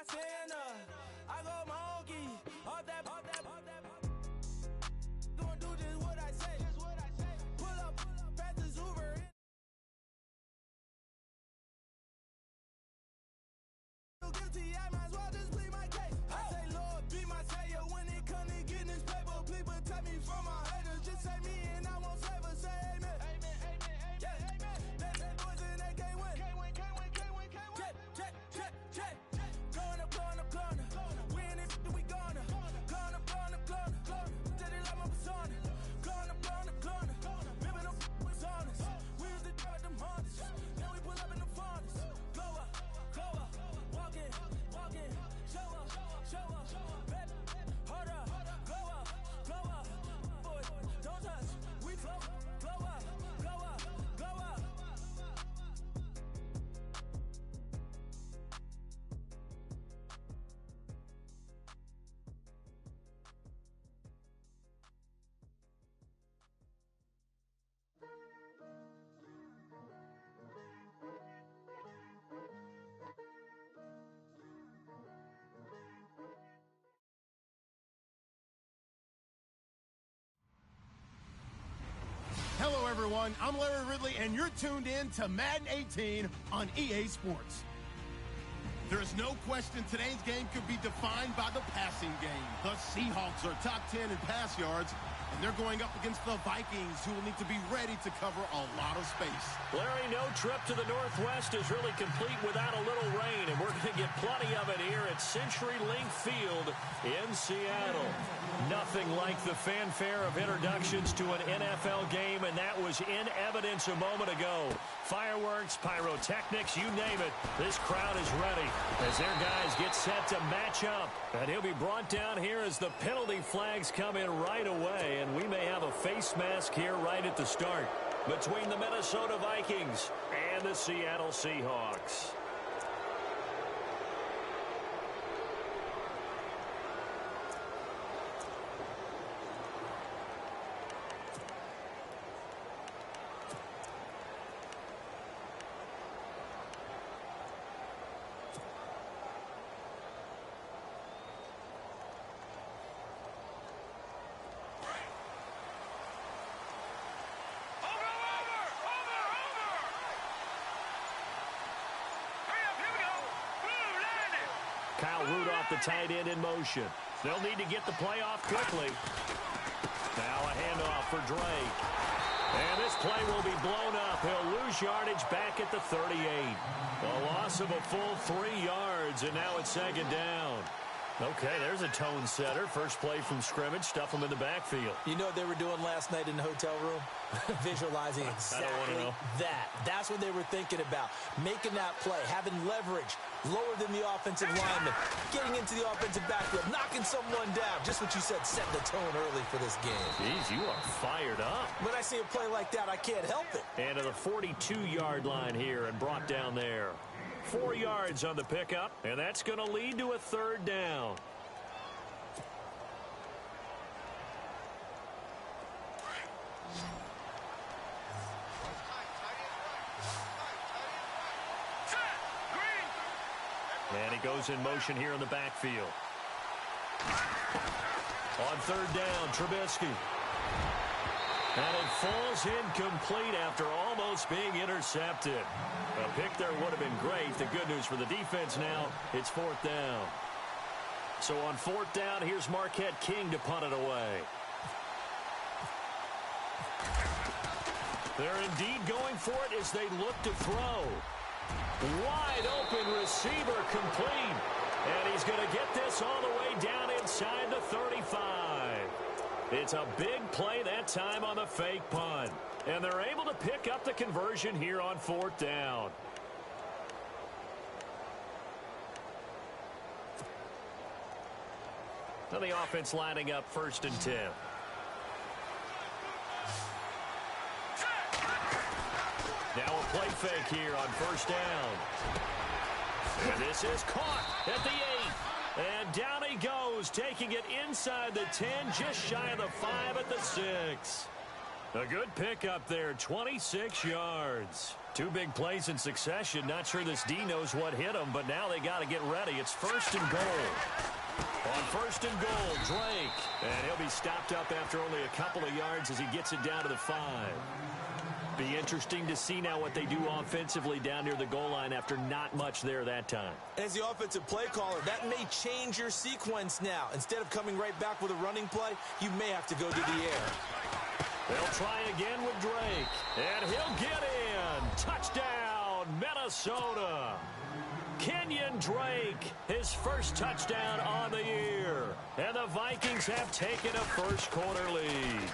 sinner. I go monkey, off that. Gonna do just what I say. Pull up, pass the Uber. Guilty, I might as well just plead my case. I say, Lord, be my savior when it comes to getting this paper. Please protect me from my haters. Just say me and I won't save us. Say amen. Yeah. That boys in that can't win. Check. Going up. We in it, we gonna. Going up. Did it like my persona. Going up. Remember no was honest. We used to drive them Hondas. Then we pull up in the Fondas. Glow up. Walking. Show up. Bet. Hold up. Glow up. Boy, don't touch. We flow. Glow up. Hello, everyone. I'm Larry Ridley, and you're tuned in to Madden 18 on EA Sports. There is no question today's game could be defined by the passing game. The Seahawks are top 10 in pass yards, and they're going up against the Vikings, who will need to be ready to cover a lot of space. Larry, no trip to the Northwest is really complete without a little rain, and we're going to get plenty of it here at CenturyLink Field in Seattle. Nothing like the fanfare of introductions to an NFL game, and that was in evidence a moment ago. Fireworks, pyrotechnics, you name it, this crowd is ready as their guys get set to match up. And he'll be brought down here as the penalty flags come in right away, and we may have a face mask here right at the start between the Minnesota Vikings and the Seattle Seahawks. The tight end in motion. They'll need to get the play off quickly. Now a handoff for Drake. And this play will be blown up. He'll lose yardage back at the 38. A loss of a full 3 yards, and now it's second down. Okay, there's a tone setter. First play from scrimmage. Stuff them in the backfield. You know what they were doing last night in the hotel room? Visualizing exactly that. That's what they were thinking about. Making that play, having leverage, lower than the offensive lineman, getting into the offensive backfield, knocking someone down. Just what you said, set the tone early for this game. Jeez, you are fired up. When I see a play like that, I can't help it. And to the 42-yard line here and brought down there. 4 yards on the pickup, and that's going to lead to a third down. And he goes in motion here in the backfield. On third down, Trubisky. And it falls incomplete after almost being intercepted. A pick there would have been great. The good news for the defense now, it's fourth down. So on fourth down, here's Marquette King to punt it away. They're indeed going for it as they look to throw. Wide open receiver complete. And he's going to get this all the way down inside the 35. It's a big play that time on the fake punt. And they're able to pick up the conversion here on fourth down. Now the offense lining up first and 10. Now a play fake here on first down. And this is caught at the 8. And down he goes, taking it inside the 10, just shy of the 5 at the 6. A good pickup there, 26 yards. Two big plays in succession. Not sure this D knows what hit him, but now they got to get ready. It's 1st and goal. On 1st and goal, Drake. And he'll be stopped up after only a couple of yards as he gets it down to the 5. Be interesting to see now what they do offensively down near the goal line after not much there that time. As the offensive play caller, that may change your sequence now. Instead of coming right back with a running play, you may have to go to the air. They'll try again with Drake. And he'll get in. Touchdown, Minnesota. Kenyon Drake, his first touchdown on the year. And the Vikings have taken a first-quarter lead.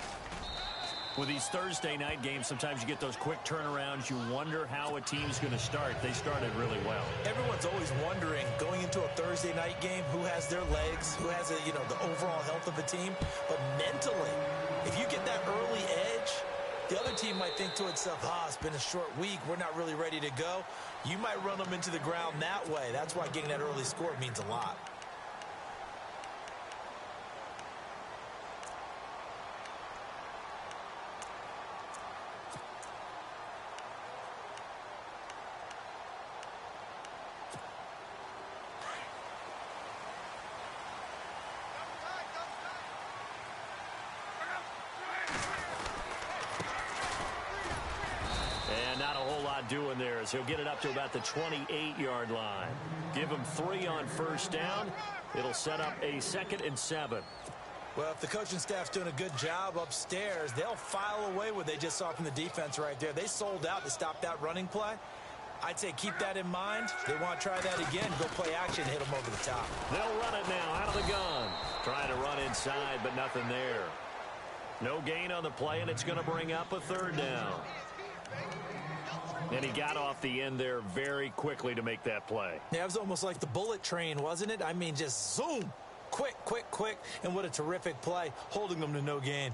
With these Thursday night games, sometimes you get those quick turnarounds. You wonder how a team's going to start. They started really well. Everyone's always wondering, going into a Thursday night game, who has their legs, who has the overall health of a team. But mentally, if you get that early edge, the other team might think to itself, it's been a short week. We're not really ready to go. You might run them into the ground that way. That's why getting that early score means a lot. Doing there is he'll get it up to about the 28-yard line. Give him 3 on first down. It'll set up a 2nd and 7. Well, if the coaching staff's doing a good job upstairs, they'll file away what they just saw from the defense right there. They sold out to stop that running play. I'd say keep that in mind. They want to try that again. Go play action, hit them over the top. They'll run it now out of the gun. Trying to run inside, but nothing there. No gain on the play, and it's going to bring up a 3rd down. And he got off the end there very quickly to make that play. Yeah, it was almost like the bullet train, wasn't it? I mean, just zoom. Quick, quick, quick. And what a terrific play, holding them to no gain.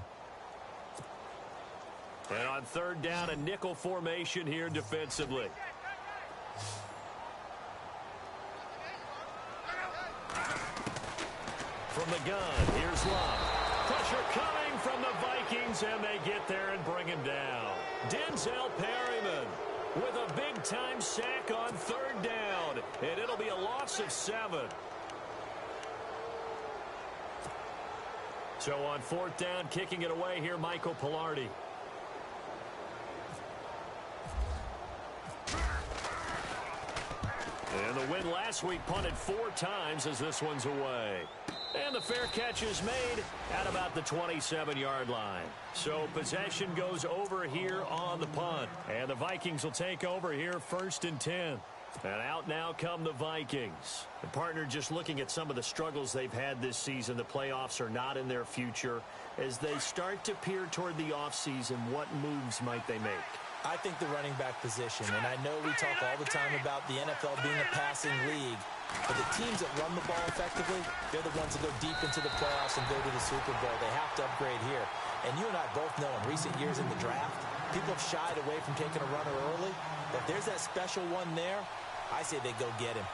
And on 3rd down, a nickel formation here defensively. From the gun, here's Love. Pressure coming from the Vikings, and they get there and bring him down. Denzel Perryman with a big-time sack on 3rd down, and it'll be a loss of 7. So on 4th down, kicking it away here, Michael Pilardi. And the win last week punted 4 times as this one's away. And the fair catch is made at about the 27-yard line. So possession goes over here on the punt. And the Vikings will take over here 1st and 10. And out now come the Vikings. The partner, just looking at some of the struggles they've had this season, the playoffs are not in their future. As they start to peer toward the offseason, what moves might they make? I think the running back position, and I know we talk all the time about the NFL being a passing league, but the teams that run the ball effectively, they're the ones that go deep into the playoffs and go to the Super Bowl. They have to upgrade here. And you and I both know in recent years in the draft, people have shied away from taking a runner early. But if there's that special one there, I say they go get him.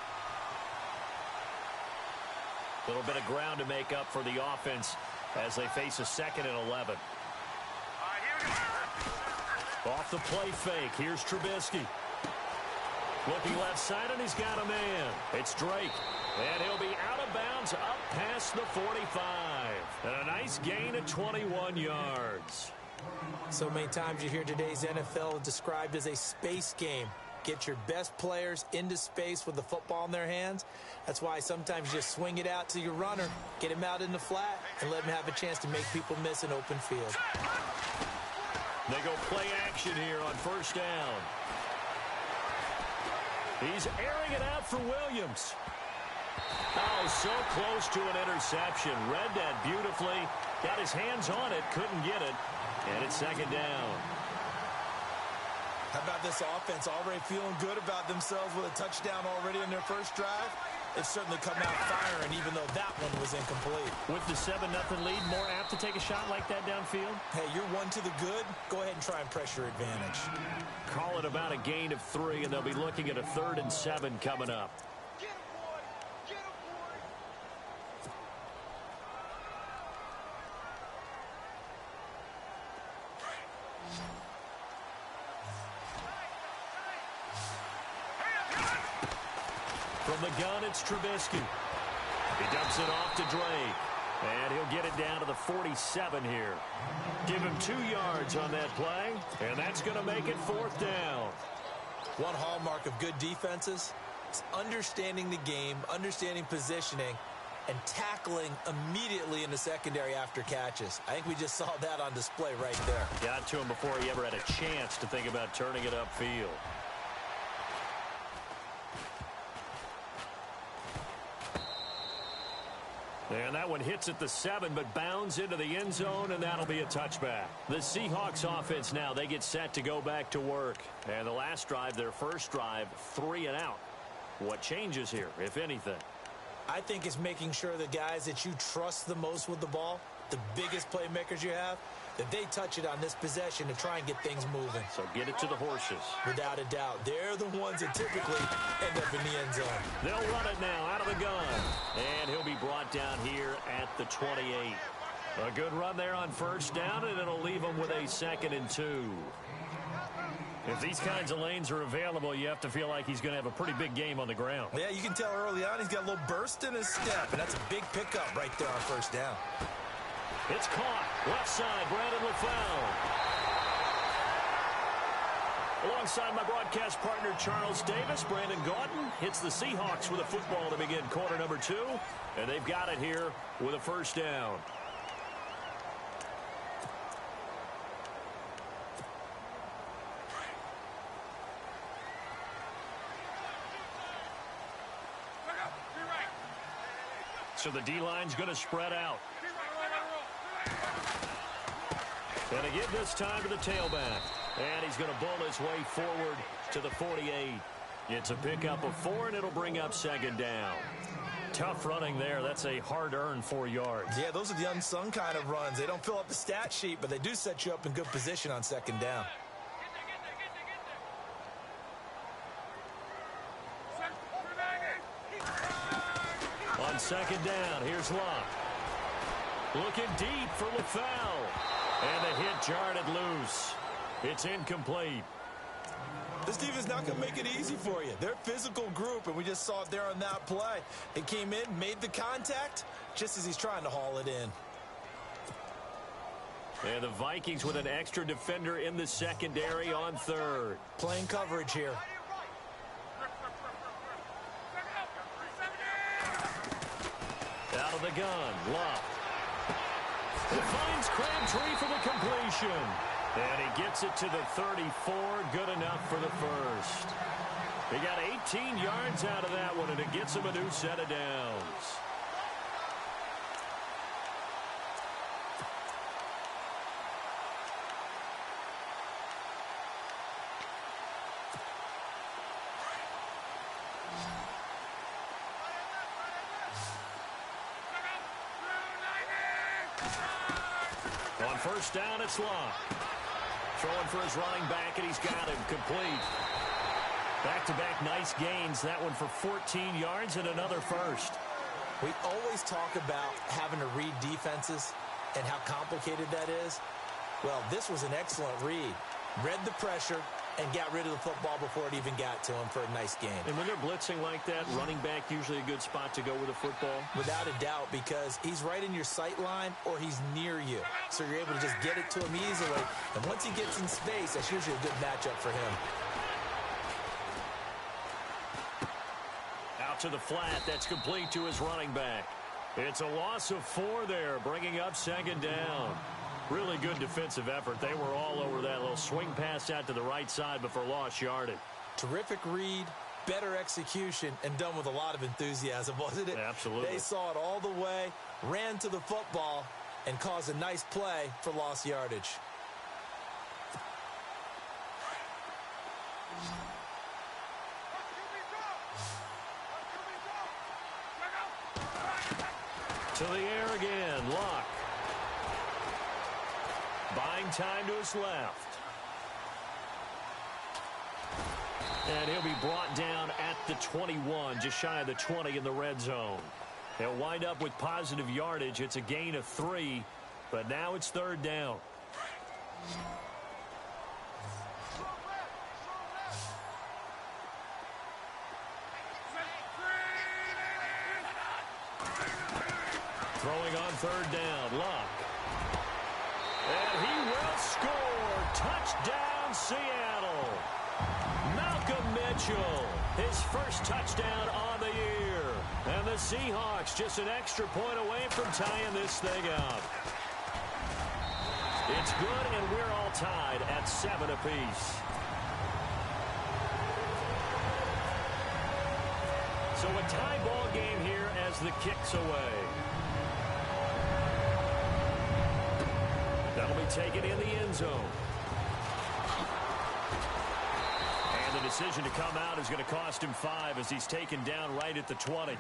A little bit of ground to make up for the offense as they face a 2nd and 11. Off the play fake, here's Trubisky. Looking left side, and he's got a man. It's Drake. And he'll be out of bounds up past the 45. And a nice gain of 21 yards. So many times you hear today's NFL described as a space game. Get your best players into space with the football in their hands. That's why sometimes you just swing it out to your runner, get him out in the flat, and let him have a chance to make people miss an open field. They go play action here on 1st down. He's airing it out for Williams. Oh, so close to an interception. Read that beautifully. Got his hands on it, couldn't get it. And it's 2nd down. How about this offense already feeling good about themselves with a touchdown already in their first drive? They've certainly come out firing, even though that one was incomplete. With the 7-0 lead, more apt to take a shot like that downfield? Hey, you're one to the good. Go ahead and try and pressure advantage. Call it about a gain of 3, and they'll be looking at a 3rd and 7 coming up. From the gun, it's Trubisky. He dumps it off to Drake. And he'll get it down to the 47 here. Give him 2 yards on that play, and that's going to make it 4th down. One hallmark of good defenses is understanding the game, understanding positioning, and tackling immediately in the secondary after catches. I think we just saw that on display right there. Got to him before he ever had a chance to think about turning it upfield. And that one hits at the 7, but bounds into the end zone, and that'll be a touchback. The Seahawks offense now, they get set to go back to work. And the last drive, their first drive, 3 and out. What changes here, if anything? I think it's making sure the guys that you trust the most with the ball, the biggest playmakers you have, that they touch it on this possession to try and get things moving. So get it to the horses. Without a doubt. They're the ones that typically end up in the end zone. They'll run it now out of the gun. And he'll be brought down here at the 28. A good run there on first down, and it'll leave them with a 2nd and 2. If these kinds of lanes are available, you have to feel like he's going to have a pretty big game on the ground. Yeah, you can tell early on he's got a little burst in his step, and that's a big pickup right there on first down. It's caught. Left side, Brandon LaFell. Alongside my broadcast partner, Charles Davis, Brandon Gaudin hits the Seahawks with a football to begin quarter number 2. And they've got it here with a first down. So the D-line's going to spread out. And again this time to the tailback. And he's going to bull his way forward to the 48. It's a pickup of 4, and it'll bring up 2nd down. Tough running there. That's a hard-earned 4 yards. Yeah, those are the unsung kind of runs. They don't fill up the stat sheet, but they do set you up in good position on 2nd down. On 2nd down, here's Luck. Looking deep for LaFell. And the hit jarred it loose. It's incomplete. This defense not going to make it easy for you. They're a physical group, and we just saw it there on that play. It came in, made the contact, just as he's trying to haul it in. And the Vikings with an extra defender in the secondary on 3rd. Playing coverage here. Out of the gun, Luck. He finds Crabtree for the completion. And he gets it to the 34, good enough for the first. He got 18 yards out of that one, and it gets him a new set of downs. On first down, it's Luck. Throwing for his running back, and he's got him complete. Back-to-back nice gains. That one for 14 yards and another first. We always talk about having to read defenses and how complicated that is. Well, this was an excellent read. Read the pressure and got rid of the football before it even got to him for a nice game. And when they're blitzing like that, running back usually a good spot to go with a football? Without a doubt, because he's right in your sight line or he's near you. So you're able to just get it to him easily. And once he gets in space, that's usually a good matchup for him. Out to the flat. That's complete to his running back. It's a loss of 4 there, bringing up 2nd down. Really good defensive effort. They were all over that little swing pass out to the right side, but for lost yardage. Terrific read, better execution, and done with a lot of enthusiasm, wasn't it? Absolutely. They saw it all the way, ran to the football, and caused a nice play for lost yardage. To the air again, Luck. Buying time to his left. And he'll be brought down at the 21, just shy of the 20 in the red zone. He'll wind up with positive yardage. It's a gain of 3, but now it's 3rd down. Throwing on third down, Luck. And he will score. Touchdown, Seattle. Malcolm Mitchell, his first touchdown on the year. And the Seahawks just an extra point away from tying this thing up. It's good, and we're all tied at 7 apiece. So a tie ball game here as the kick's away. That'll be taken in the end zone. And the decision to come out is going to cost him 5 as he's taken down right at the 20.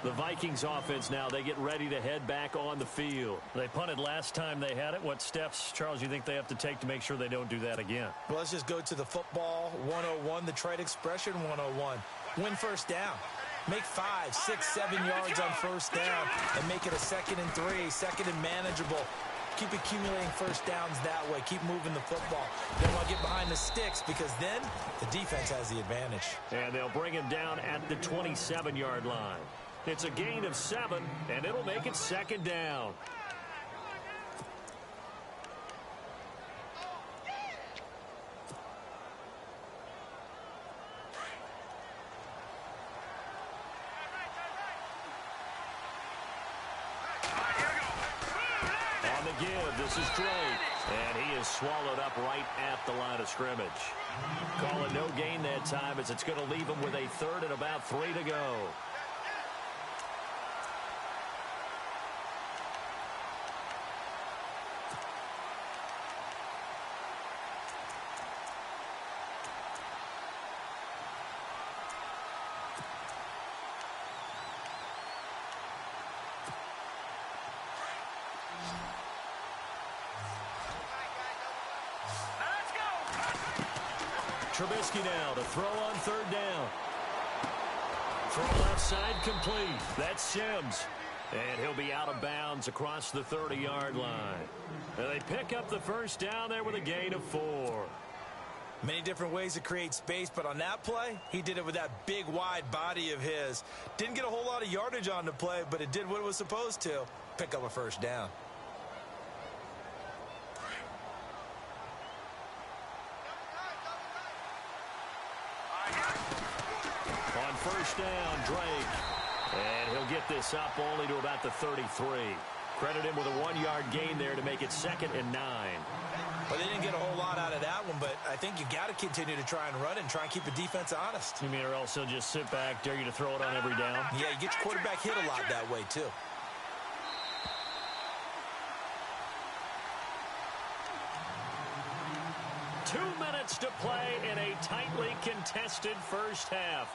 The Vikings offense now, they get ready to head back on the field. They punted last time they had it. What steps, Charles, you think they have to take to make sure they don't do that again? Well, let's just go to the football 101, the trade expression 101. Win first down. Make 5, 6, 7 yards on first down and make it a 2nd and 3, 2nd and manageable. Keep accumulating first downs that way. Keep moving the football. Then we'll get behind the sticks because then the defense has the advantage. And they'll bring him down at the 27-yard line. It's a gain of 7, and it'll make it 2nd down. On the give, this is Drake. And he is swallowed up right at the line of scrimmage. Call it no gain that time as it's going to leave him with a 3rd and about 3 to go. Trubisky now to throw on 3rd down. Throw left side complete. That's Sims. And he'll be out of bounds across the 30-yard line. And they pick up the first down there with a gain of 4. Many different ways to create space, but on that play, he did it with that big, wide body of his. Didn't get a whole lot of yardage on the play, but it did what it was supposed to. Pick up a first down. First down, Drake. And he'll get this up only to about the 33. Credit him with a 1-yard gain there to make it 2nd and 9. Well, they didn't get a whole lot out of that one, but I think you got to continue to try and run it and try and keep the defense honest. You mean or else he'll just sit back, dare you to throw it on every down? Yeah, you get your quarterback hit a lot that way, too. Two minutes to play in a tightly contested first half.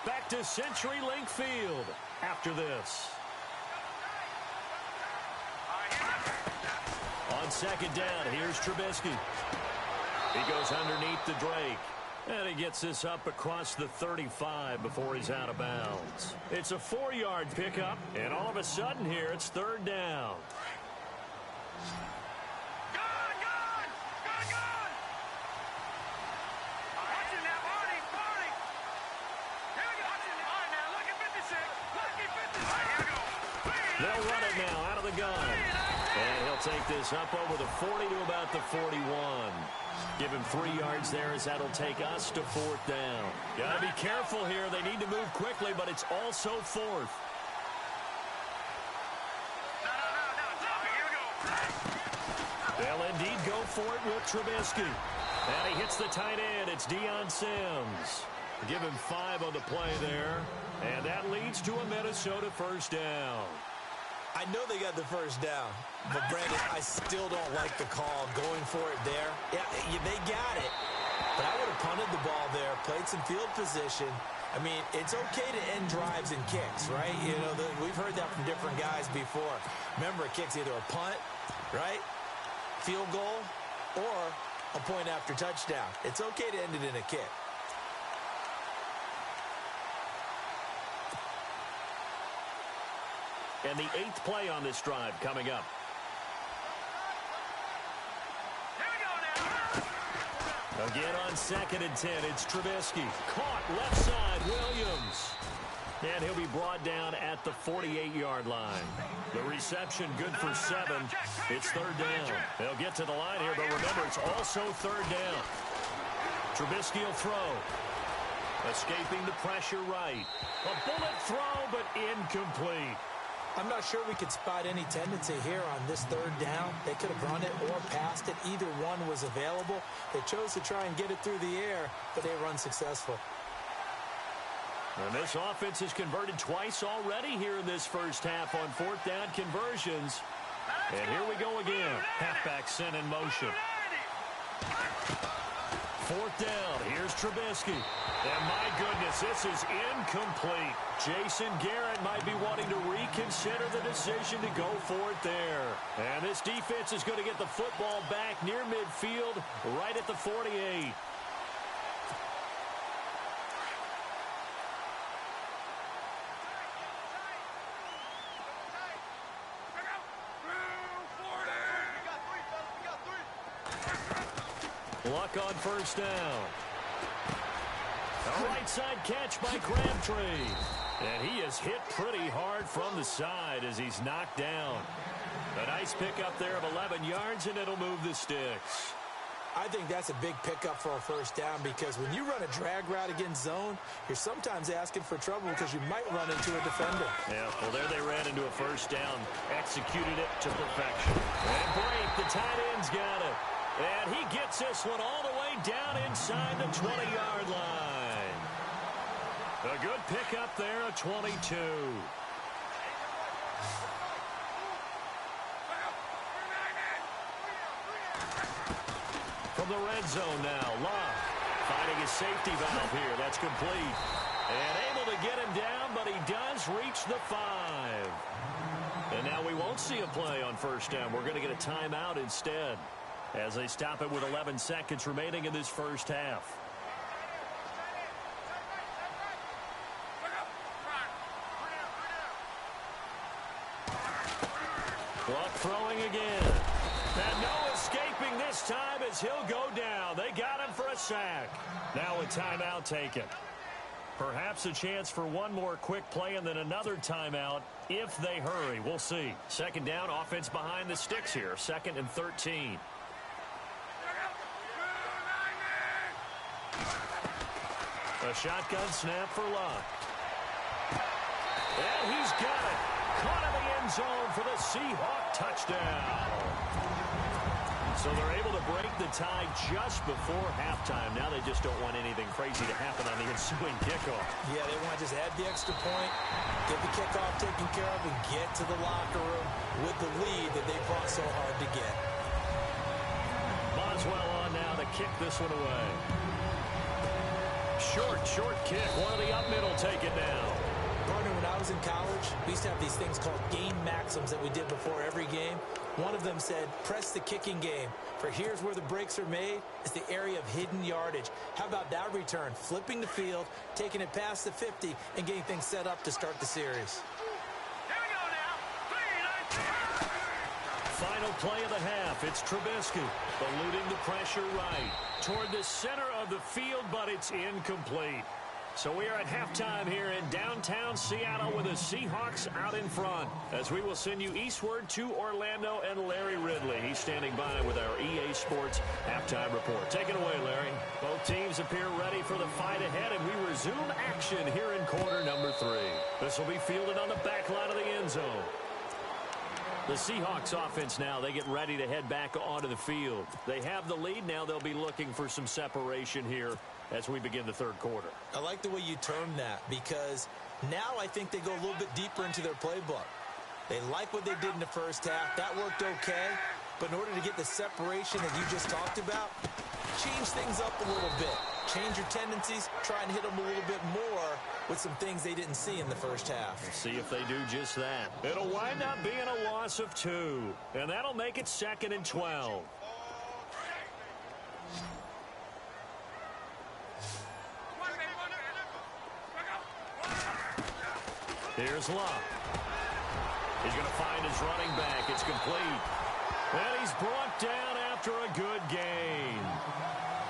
Back to CenturyLink Field after this. On 2nd down, here's Trubisky. He goes underneath the Drake. And he gets this up across the 35 before he's out of bounds. It's a 4-yard pickup, and all of a sudden here, it's 3rd down. They'll run it now out of the gun. And he'll take this up over the 40 to about the 41. Give him 3 yards there as that'll take us to 4th down. Got to be careful here. They need to move quickly, but it's also 4th. They'll indeed go for it with Trubisky. And he hits the tight end. It's Deion Sims. Give him 5 on the play there. And that leads to a Minnesota first down. I know they got the first down, but Brandon, I still don't like the call going for it there. Yeah, they got it, but I would have punted the ball there, played some field position. I mean, it's okay to end drives and kicks, right? You know, we've heard that from different guys before. Remember, a kick's either a punt, right, field goal, or a point after touchdown. It's okay to end it in a kick. And the 8th play on this drive coming up. Again on 2nd and 10, it's Trubisky. Caught left side, Williams. And he'll be brought down at the 48-yard line. The reception good for 7. It's third down. They'll get to the line here, but remember, it's also third down. Trubisky will throw. Escaping the pressure right. A bullet throw, but incomplete. I'm not sure we could spot any tendency here on this third down. They could have run it or passed it. Either one was available. They chose to try and get it through the air, but they were unsuccessful. And this offense has converted twice already here in this first half on fourth down conversions. And here we go again. Halfback sent in motion. Fourth down. Here's Trubisky. And my goodness, this is incomplete. Jason Garrett might be wanting to reconsider the decision to go for it there. And this defense is going to get the football back near midfield, right at the 48. Luck on first down. A right side catch by Crabtree. And he is hit pretty hard from the side as he's knocked down. A nice pickup there of 11 yards, and it'll move the sticks. I think that's a big pickup for a first down because when you run a drag route against zone, you're sometimes asking for trouble because you might run into a defender. Yeah, well, there they ran into a first down. Executed it to perfection. And break, the tight end's got it. And he gets this one all the way down inside the 20-yard line. A good pickup there, a 22. From the red zone now, Love finding his safety valve here. That's complete. And able to get him down, but he does reach the 5. And now we won't see a play on first down. We're going to get a timeout instead, as they stop it with 11 seconds remaining in this first half. Clock throwing again. And no escaping this time as he'll go down. They got him for a sack. Now a timeout taken. Perhaps a chance for one more quick play and then another timeout if they hurry. We'll see. Second down, offense behind the sticks here. 2nd and 13. A shotgun snap for Luck. And he's got it. Caught in the end zone for the Seahawk touchdown. So they're able to break the tie just before halftime. Now they just don't want anything crazy to happen on the ensuing kickoff. Yeah, they want to just add the extra point, get the kickoff taken care of, and get to the locker room with the lead that they fought so hard to get. Boswell on now to kick this one away. Short kick. One of the up middle take it down. Partner, when I was in college, we used to have these things called game maxims that we did before every game. One of them said, press the kicking game. For here's where the breaks are made, is the area of hidden yardage. How about that return? Flipping the field, taking it past the 50, and getting things set up to start the series. Final play of the half. It's Trubisky eluding the pressure right toward the center of the field, but it's incomplete. So we are at halftime here in downtown Seattle with the Seahawks out in front, as we will send you eastward to Orlando and Larry Ridley. He's standing by with our EA Sports halftime report. Take it away, Larry. Both teams appear ready for the fight ahead, and we resume action here in quarter number 3. This will be fielded on the back line of the end zone. The Seahawks offense now, they get ready to head back onto the field. They have the lead. Now they'll be looking for some separation here as we begin the third quarter. I like the way you term that, because now I think they go a little bit deeper into their playbook. They like what they did in the first half. That worked okay. But in order to get the separation that you just talked about, change things up a little bit. Change your tendencies. Try and hit them a little bit more with some things they didn't see in the first half. We'll see if they do just that. It'll wind up being a loss of 2. And that'll make it 2nd and 12. Here's Luck. He's going to find his running back. It's complete. And he's brought down after a good gain.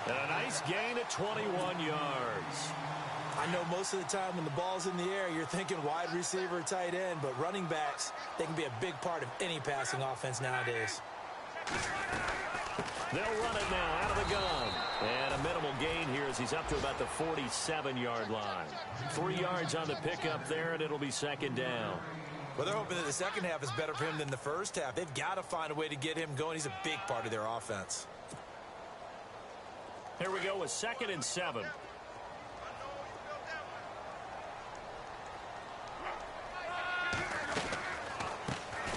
And a nice gain at 21 yards. I know most of the time when the ball's in the air, you're thinking wide receiver, tight end, but running backs, they can be a big part of any passing offense nowadays. They'll run it now out of the gun. And a minimal gain here as he's up to about the 47-yard line. 3 yards on the pickup there, and it'll be second down. Well, they're hoping that the second half is better for him than the first half. They've got to find a way to get him going. He's a big part of their offense. Here we go with 2nd and 7.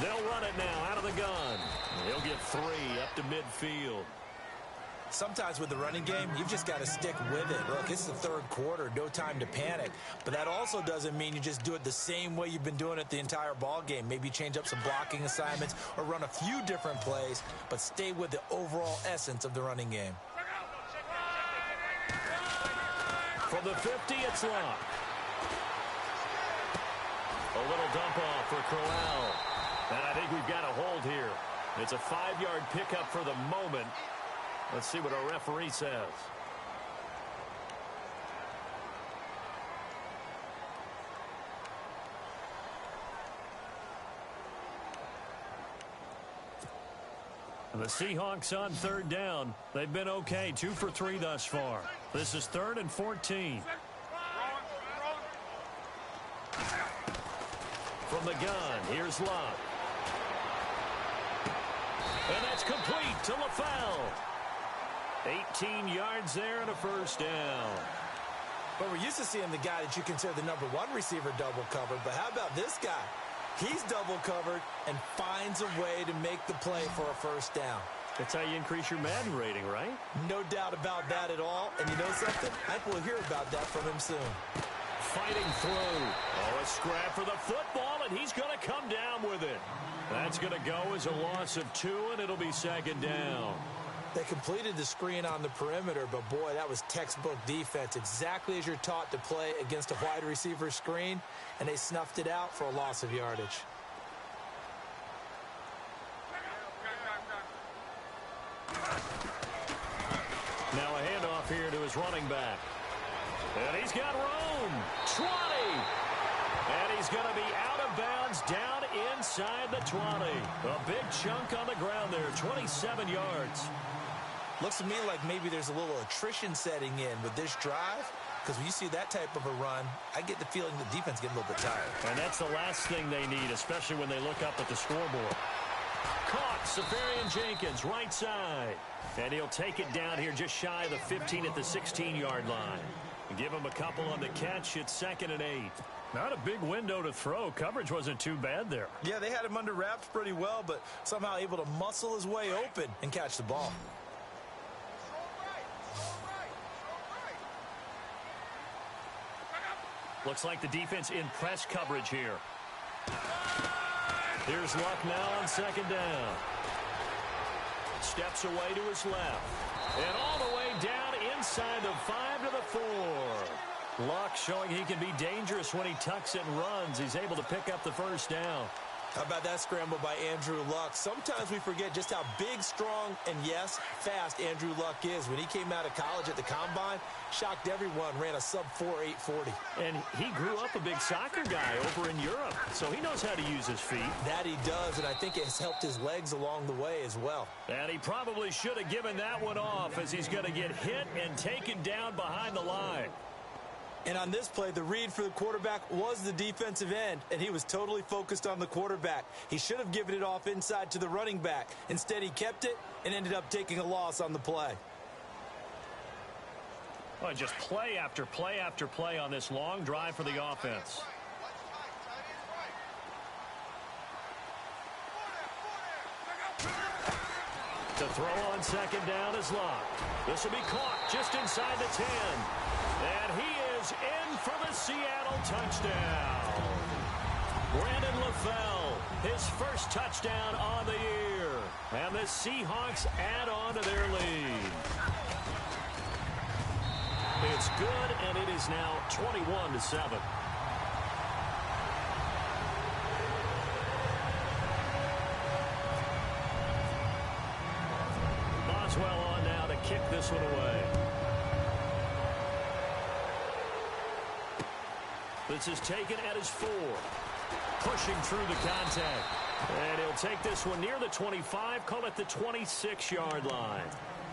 They'll run it now out of the gun. He'll get 3 up to midfield. Sometimes with the running game, you've just got to stick with it. Look, it's the third quarter, no time to panic. But that also doesn't mean you just do it the same way you've been doing it the entire ball game. Maybe change up some blocking assignments or run a few different plays, but stay with the overall essence of the running game. From the 50, it's Locke. A little dump off for Crowell. And I think we've got a hold here. It's a 5-yard pickup for the moment. Let's see what our referee says. And the Seahawks on 3rd down. They've been okay, 2 for 3 thus far. This is 3rd and 14. From the gun, here's Locke. And that's complete to LaFell. 18 yards there and a first down. But we're used to seeing the guy that you consider the number 1 receiver double covered. But how about this guy? He's double covered and finds a way to make the play for a first down. That's how you increase your Madden rating, right? No doubt about that at all. And you know something? I think we'll hear about that from him soon. Fighting through. Oh, a scrap for the football, and he's going to come down with it. That's going to go as a loss of 2, and it'll be second down. They completed the screen on the perimeter, but boy, that was textbook defense. Exactly as you're taught to play against a wide receiver screen, and they snuffed it out for a loss of yardage. Now a handoff here to his running back. And he's got room. 20. And he's going to be out of bounds down inside the 20. A big chunk on the ground there, 27 yards. Looks to me like maybe there's a little attrition setting in with this drive, because when you see that type of a run, I get the feeling the defense getting a little bit tired. And that's the last thing they need, especially when they look up at the scoreboard. Caught, Safarian Jenkins, right side. And he'll take it down here just shy of the 15 at the 16-yard line. Give him a couple on the catch. It's 2nd and 8. Not a big window to throw. Coverage wasn't too bad there. Yeah, they had him under wraps pretty well, but somehow able to muscle his way open and catch the ball. Looks like the defense in press coverage here. Here's Luck now on 2nd down. Steps away to his left. And all the way down inside the 5 to the 4. Luck showing he can be dangerous when he tucks it and runs. He's able to pick up the first down. How about that scramble by Andrew Luck? Sometimes we forget just how big, strong, and, yes, fast Andrew Luck is. When he came out of college at the Combine, shocked everyone, ran a sub-4 840. And he grew up a big soccer guy over in Europe, so he knows how to use his feet. That he does, and I think it has helped his legs along the way as well. And he probably should have given that one off, as he's going to get hit and taken down behind the line. And on this play, the read for the quarterback was the defensive end, and he was totally focused on the quarterback. He should have given it off inside to the running back. Instead, he kept it and ended up taking a loss on the play. Well, just play after play after play on this long drive for the offense. To throw on 2nd down is Locke. This will be caught just inside the 10. And he is in for the Seattle touchdown. Brandon LaFell, his first touchdown on the year. And the Seahawks add on to their lead. It's good, and it is now 21-7. Boswell on now to kick this one away. This is taken at his 4. Pushing through the contact. And he'll take this one near the 25, call it the 26-yard line.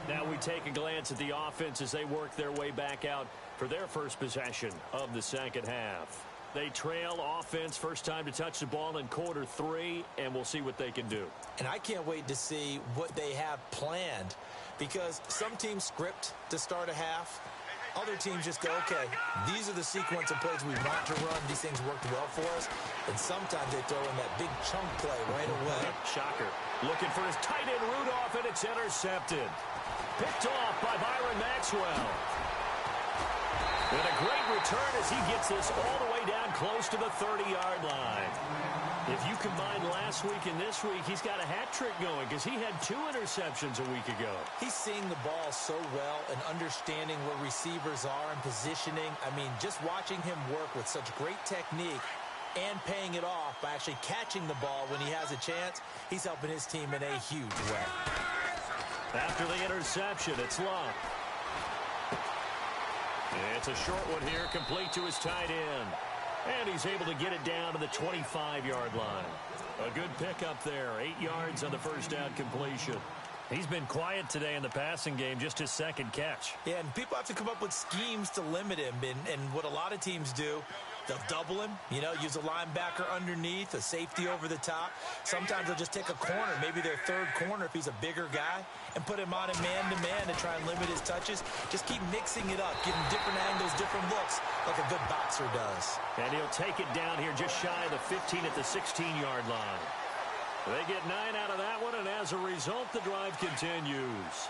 Now we take a glance at the offense as they work their way back out for their first possession of the second half. They trail offense, first time to touch the ball in quarter 3, and we'll see what they can do. And I can't wait to see what they have planned, because some teams script to start a half. Other teams just go, okay, these are the sequence of plays we want to run. These things worked well for us. And sometimes they throw in that big chunk play right away. Shocker. Looking for his tight end Rudolph, and it's intercepted. Picked off by Byron Maxwell. And a great return as he gets this all the way down close to the 30-yard line. If you combine last week and this week, he's got a hat trick going because he had 2 interceptions a week ago. He's seeing the ball so well and understanding where receivers are and positioning. I mean, just watching him work with such great technique and paying it off by actually catching the ball when he has a chance, he's helping his team in a huge way. After the interception, it's Love. It's a short one here, complete to his tight end. And he's able to get it down to the 25-yard line. A good pickup there, 8 yards on the first down completion. He's been quiet today in the passing game, just his second catch. Yeah, and people have to come up with schemes to limit him. And what a lot of teams do, they'll double him, use a linebacker underneath, a safety over the top. Sometimes they'll just take a corner, maybe their third corner if he's a bigger guy, and put him on a man-to-man to try and limit his touches. Just keep mixing it up, giving different angles, different looks, like a good boxer does. And he'll take it down here just shy of the 15 at the 16-yard line. They get 9 out of that one, and as a result, the drive continues.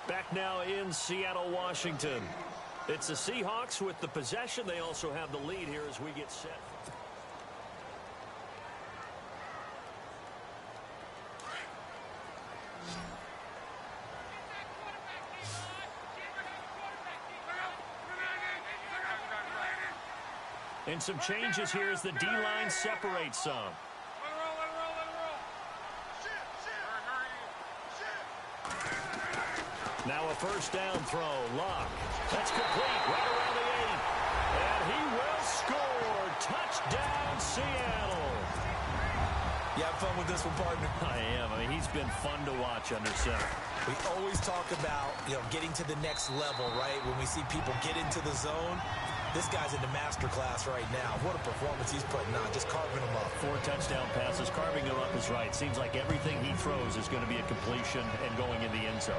Back now in Seattle, Washington. It's the Seahawks with the possession. They also have the lead here as we get set. And some changes here as the D-line separates some. Now a first down throw. Luck. That's complete right around the 8. And he will score. Touchdown, Seattle. You have fun with this one, partner? I am. I mean, he's been fun to watch under center. We always talk about, getting to the next level, right? When we see people get into the zone, this guy's in the master class right now. What a performance he's putting on, just carving them up. 4 touchdown passes. Carving them up is right. Seems like everything he throws is going to be a completion and going in the end zone.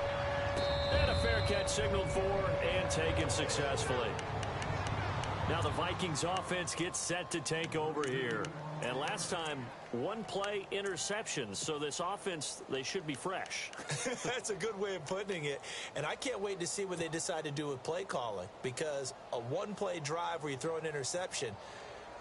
And a fair catch signaled for and taken successfully. Now the Vikings offense gets set to take over here. And last time, 1 play interceptions. So this offense, they should be fresh. That's a good way of putting it. And I can't wait to see what they decide to do with play calling. Because a 1-play drive where you throw an interception,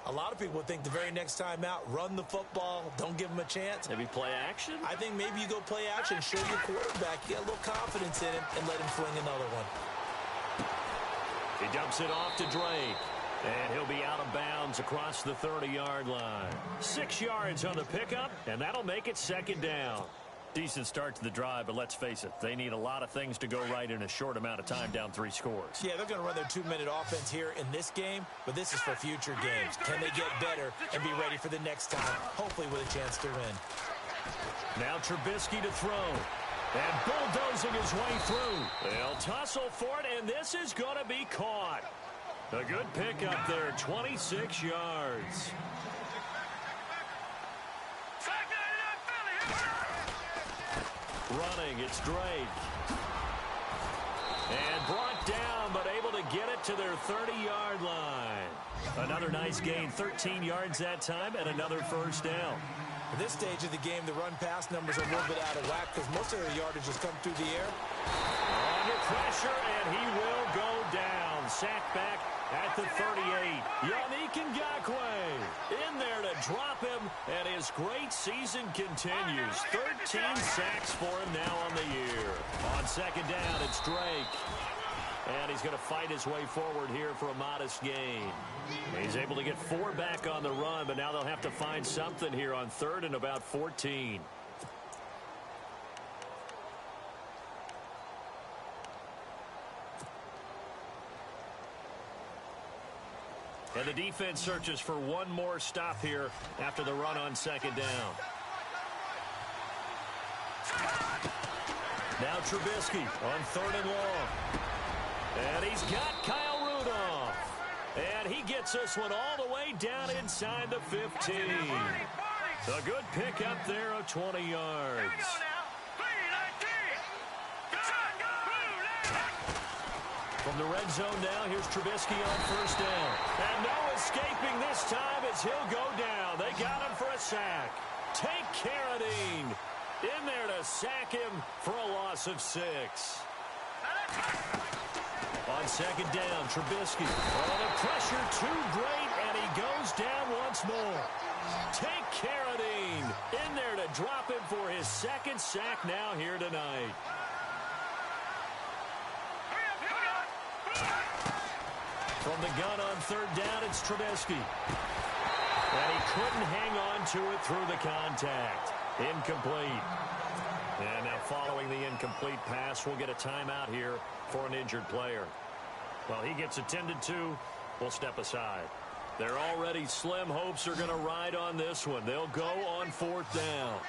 a lot of people would think the very next time out, run the football, don't give them a chance. Maybe play action? I think maybe you go play action, show your quarterback, get a little confidence in him, and let him fling another one. He dumps it off to Drake. And he'll be out of bounds across the 30-yard line. 6 yards on the pickup, and that'll make it second down. Decent start to the drive, but let's face it, they need a lot of things to go right in a short amount of time, down 3 scores. Yeah, they're going to run their 2-minute offense here in this game, but this is for future games. Can they get better and be ready for the next time, hopefully with a chance to win? Now Trubisky to throw. And bulldozing his way through. They'll tussle for it, and this is going to be caught. A good pickup there, 26 yards. Running, it's Drake. And brought down, but able to get it to their 30-yard line. Another nice gain, 13 yards that time, and another first down. At this stage of the game, the run-pass numbers are a little bit out of whack because most of their yardage has come through the air. Under pressure, and he will go down. Sacked back at the 38. Yannick Ngakoue in there to drop him, and his great season continues. 13 sacks for him now on the year. On second down, it's Drake. And he's going to fight his way forward here for a modest gain. He's able to get 4 back on the run, but now they'll have to find something here on 3rd and about 14. And the defense searches for one more stop here after the run on second down. Now Trubisky on third and long. And he's got Kyle Rudolph. And he gets this one all the way down inside the 15. A good pickup there of 20 yards. From the red zone now, here's Trubisky on first down. And no escaping this time as he'll go down. They got him for a sack. Take Carradine in there to sack him for a loss of 6. On second down, Trubisky. Oh, the pressure too great, and he goes down once more. Take Carradine in there to drop him for his second sack now here tonight. From the gun on third down, it's Trubisky. And he couldn't hang on to it through the contact. Incomplete. And now following the incomplete pass, we'll get a timeout here for an injured player. Well, he gets attended to. We'll step aside. They're already slim hopes are going to ride on this one. They'll go on fourth down.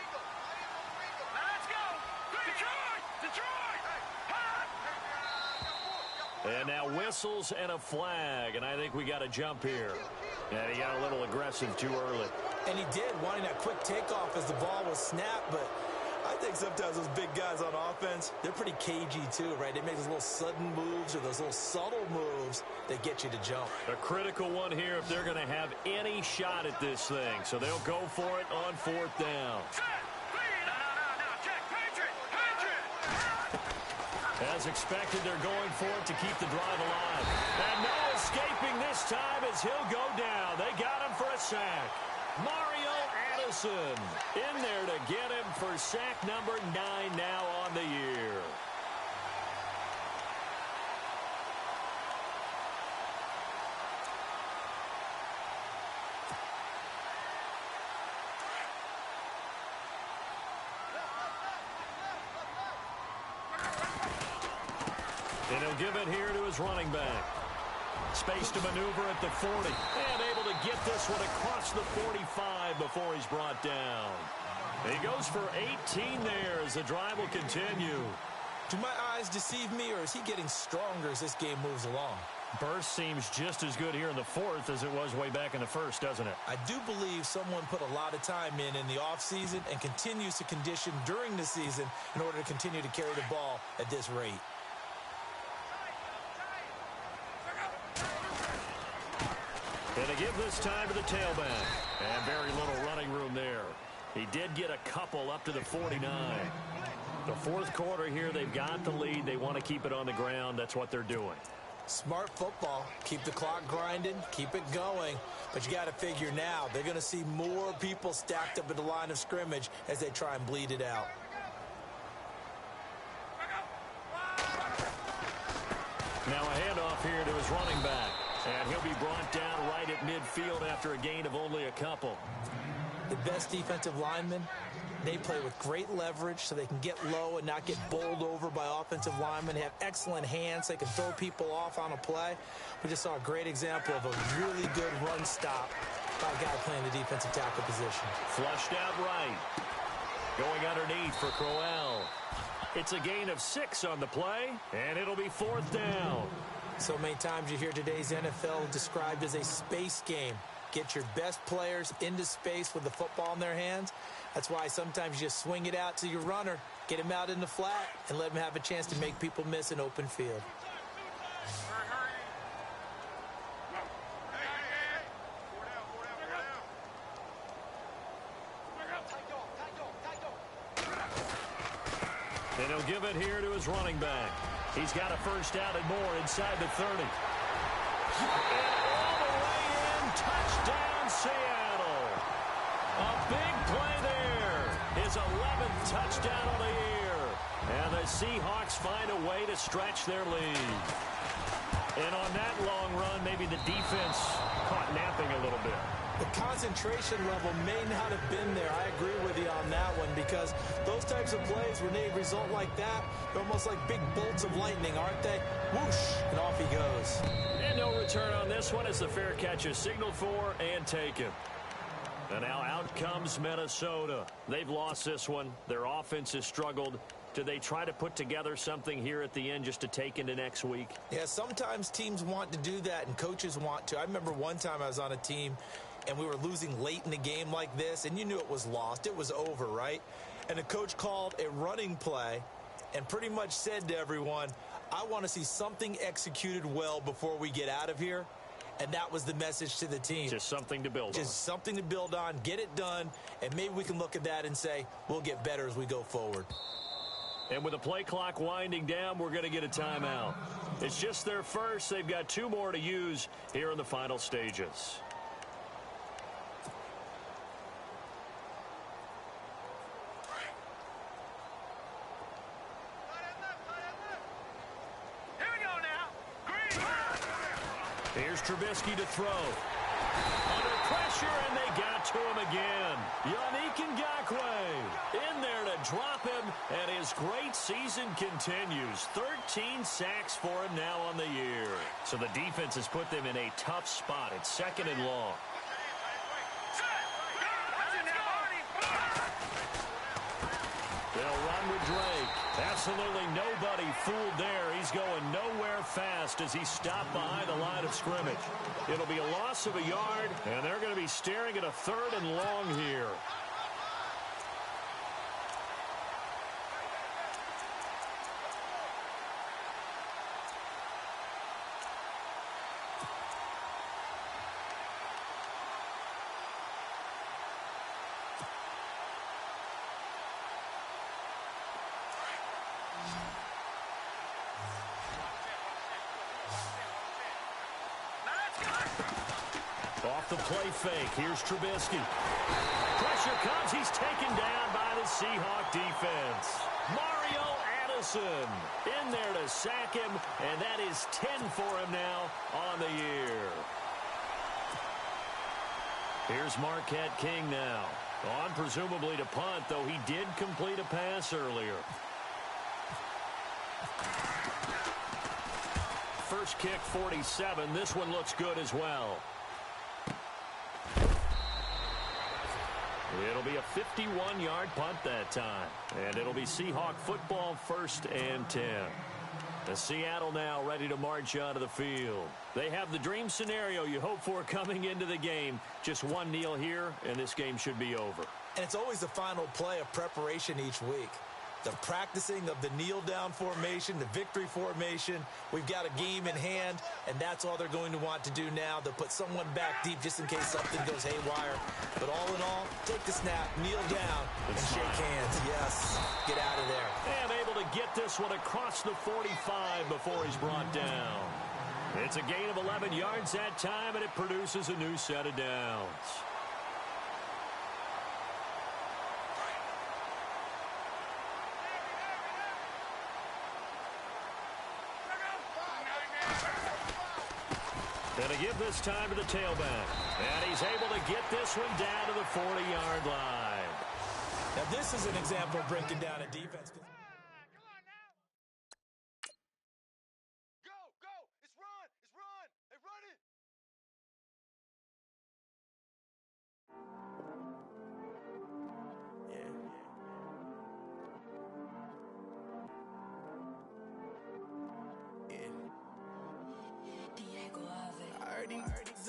Let's go! Detroit! And now whistles and a flag, and I think we got a jump here. And he got a little aggressive too early. And he did, wanting that quick takeoff as the ball was snapped, but I think sometimes those big guys on offense, they're pretty cagey too, right? They make those little sudden moves or those little subtle moves that get you to jump. A critical one here if they're going to have any shot at this thing. So they'll go for it on fourth down. As expected, they're going for it to keep the drive alive. And no escaping this time as he'll go down. They got him for a sack. Mario Addison in there to get him for sack number 9 now on the year. And he'll give it here to his running back. Space to maneuver at the 40. And able to get this one across the 45 before he's brought down. He goes for 18 there as the drive will continue. Do my eyes deceive me, or is he getting stronger as this game moves along? Burst seems just as good here in the fourth as it was way back in the first, doesn't it? I do believe someone put a lot of time in the offseason and continues to condition during the season in order to continue to carry the ball at this rate. And to give this time to the tailback. And very little running room there. He did get a couple up to the 49. The fourth quarter here, they've got the lead. They want to keep it on the ground. That's what they're doing. Smart football. Keep the clock grinding. Keep it going. But you got to figure now, they're going to see more people stacked up at the line of scrimmage as they try and bleed it out. Now a handoff here to his running back. And he'll be brought down right at midfield after a gain of only a couple. The best defensive linemen, they play with great leverage so they can get low and not get bowled over by offensive linemen. They have excellent hands. They can throw people off on a play. We just saw a great example of a really good run stop by a guy playing the defensive tackle position. Flushed out right. Going underneath for Crowell. It's a gain of 6 on the play, and it'll be fourth down. So many times you hear today's NFL described as a space game. Get your best players into space with the football in their hands. That's why sometimes you just swing it out to your runner, get him out in the flat, and let him have a chance to make people miss an open field. And he'll give it here to his running back. He's got a first down and more inside the 30. And all the way in, touchdown Seattle. A big play there. His 11th touchdown of the year. And the Seahawks find a way to stretch their lead. And on that long run, maybe the defense caught napping a little bit. The concentration level may not have been there. I agree with you on that one because those types of plays, when they result like that, they're almost like big bolts of lightning, aren't they? Whoosh, and off he goes. And no return on this one as the fair catch is signaled for and taken. And now out comes Minnesota. They've lost this one. Their offense has struggled. Do they try to put together something here at the end just to take into next week? Yeah, sometimes teams want to do that and coaches want to. I remember one time I was on a team and we were losing late in the game like this, and you knew it was lost. It was over, right? And the coach called a running play and pretty much said to everyone, I want to see something executed well before we get out of here. And that was the message to the team. Just something to build on. Just something to build on, get it done, and maybe we can look at that and say, we'll get better as we go forward. And with the play clock winding down, we're going to get a timeout. It's just their first. They've got 2 more to use here in the final stages. Here's Trubisky to throw. Under pressure, and they got to him again. Yannick Ngakoue in there to drop him, and his great season continues. 13 sacks for him now on the year. So the defense has put them in a tough spot. It's 2nd and long. They'll run with Drake. Absolutely nobody fooled there. He's going nowhere fast as he's stopped behind the line of scrimmage. It'll be a loss of a yard, and they're going to be staring at a 3rd and long here. Off the play fake. Here's Trubisky. Pressure comes. He's taken down by the Seahawk defense. Mario Addison in there to sack him, and that is 10 for him now on the year. Here's Marquette King now. On presumably to punt, though he did complete a pass earlier. First kick, 47. This one looks good as well. It'll be a 51-yard punt that time. And it'll be Seahawk football, 1st and 10. The Seattle now ready to march onto the field. They have the dream scenario you hope for coming into the game. Just one kneel here, and this game should be over. And it's always the final play of preparation each week. The practicing of the kneel-down formation, the victory formation. We've got a game in hand, and that's all they're going to want to do now. They'll put someone back deep just in case something goes haywire. But all in all, take the snap, kneel down, and shake hands. Yes, get out of there. And able to get this one across the 45 before he's brought down. It's a gain of 11 yards that time, and it produces a new set of downs. Going to give this time to the tailback. And he's able to get this one down to the 40-yard line. Now, this is an example of breaking down a defense. Come on now. Go, go. It's run. It's run. Hey, run it. I heard these